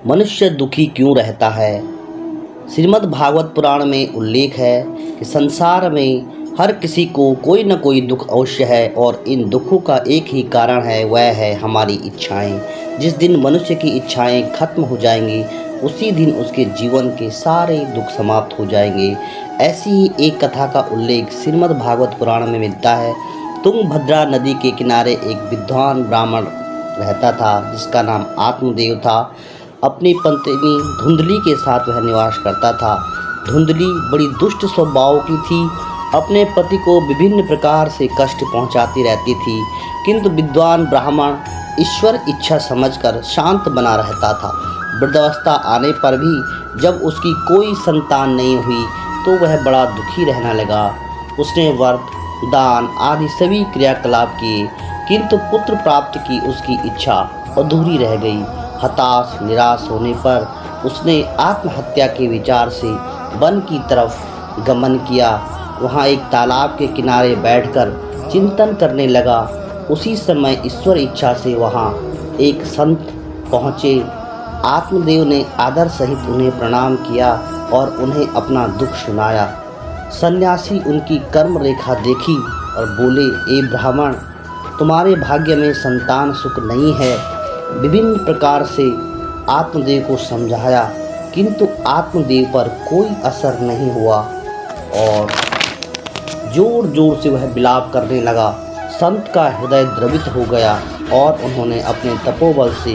मनुष्य दुखी क्यों रहता है। श्रीमद् भागवत पुराण में उल्लेख है कि संसार में हर किसी को कोई न कोई दुख अवश्य है और इन दुखों का एक ही कारण है, वह है हमारी इच्छाएं। जिस दिन मनुष्य की इच्छाएं खत्म हो जाएंगी उसी दिन उसके जीवन के सारे दुख समाप्त हो जाएंगे। ऐसी ही एक कथा का उल्लेख श्रीमद् भागवत पुराण में मिलता है। तुंगभद्रा नदी के किनारे एक विद्वान ब्राह्मण रहता था जिसका नाम आत्मदेव था। अपनी पत्नी धुंधली के साथ वह निवास करता था। धुंधली बड़ी दुष्ट स्वभाव की थी, अपने पति को विभिन्न प्रकार से कष्ट पहुंचाती रहती थी, किंतु विद्वान ब्राह्मण ईश्वर इच्छा समझकर शांत बना रहता था। वृद्धावस्था आने पर भी जब उसकी कोई संतान नहीं हुई तो वह बड़ा दुखी रहने लगा। उसने व्रत, दान आदि सभी क्रियाकलाप किए, किंतु पुत्र प्राप्त की उसकी इच्छा अधूरी रह गई। हताश निराश होने पर उसने आत्महत्या के विचार से वन की तरफ गमन किया। वहाँ एक तालाब के किनारे बैठकर चिंतन करने लगा। उसी समय ईश्वर इच्छा से वहाँ एक संत पहुँचे। आत्मदेव ने आदर सहित उन्हें प्रणाम किया और उन्हें अपना दुख सुनाया। सन्यासी उनकी कर्म रेखा देखी और बोले, ए ब्राह्मण, तुम्हारे भाग्य में संतान सुख नहीं है। विभिन्न प्रकार से आत्मदेव को समझाया, किंतु आत्मदेव पर कोई असर नहीं हुआ और जोर जोर से वह विलाप करने लगा। संत का हृदय द्रवित हो गया और उन्होंने अपने तपोबल से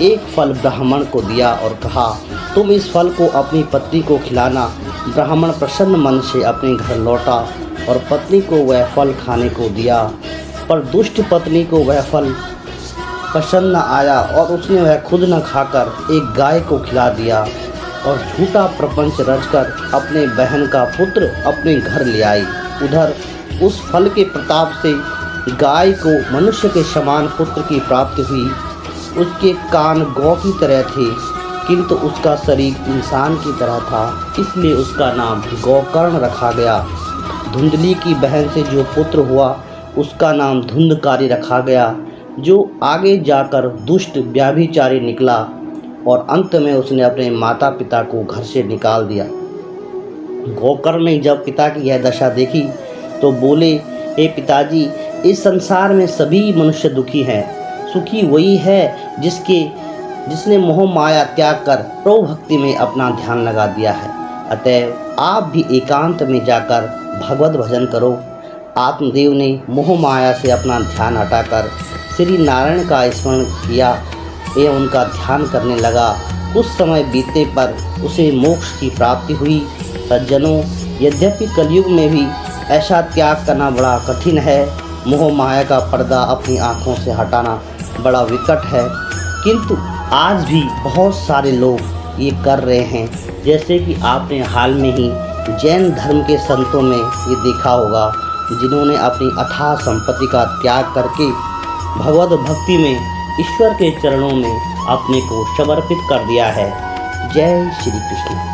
एक फल ब्राह्मण को दिया और कहा, तुम इस फल को अपनी पत्नी को खिलाना। ब्राह्मण प्रसन्न मन से अपने घर लौटा और पत्नी को वह फल खाने को दिया, पर दुष्ट पत्नी को वह फल पसंद न आया और उसने वह खुद न खाकर एक गाय को खिला दिया और झूठा प्रपंच रचकर अपने बहन का पुत्र अपने घर ले आई। उधर उस फल के प्रताप से गाय को मनुष्य के समान पुत्र की प्राप्ति हुई। उसके कान गौ की तरह थे, किंतु उसका शरीर इंसान की तरह था, इसलिए उसका नाम गोकर्ण रखा गया। धुंधली की बहन से जो पुत्र हुआ उसका नाम धुंधकारी रखा गया, जो आगे जाकर दुष्ट व्यभिचारी निकला और अंत में उसने अपने माता पिता को घर से निकाल दिया। गोकर्ण ने जब पिता की यह दशा देखी तो बोले, हे पिताजी, इस संसार में सभी मनुष्य दुखी हैं। सुखी वही है जिसने मोह माया त्याग कर प्रभु भक्ति में अपना ध्यान लगा दिया है। अतएव आप भी एकांत में जाकर भगवत भजन करो। आत्मदेव ने मोह माया से अपना ध्यान हटाकर श्री नारायण का स्मरण किया एवं उनका ध्यान करने लगा। कुछ समय बीतने पर उसे मोक्ष की प्राप्ति हुई। सज्जनों, यद्यपि कलयुग में भी ऐसा त्याग करना बड़ा कठिन है, मोह माया का पर्दा अपनी आँखों से हटाना बड़ा विकट है, किंतु आज भी बहुत सारे लोग ये कर रहे हैं। जैसे कि आपने हाल में ही जैन धर्म के संतों में ये देखा होगा, जिन्होंने अपनी अथाह संपत्ति का त्याग करके भगवत भक्ति में ईश्वर के चरणों में अपने को समर्पित कर दिया है। जय श्री कृष्ण।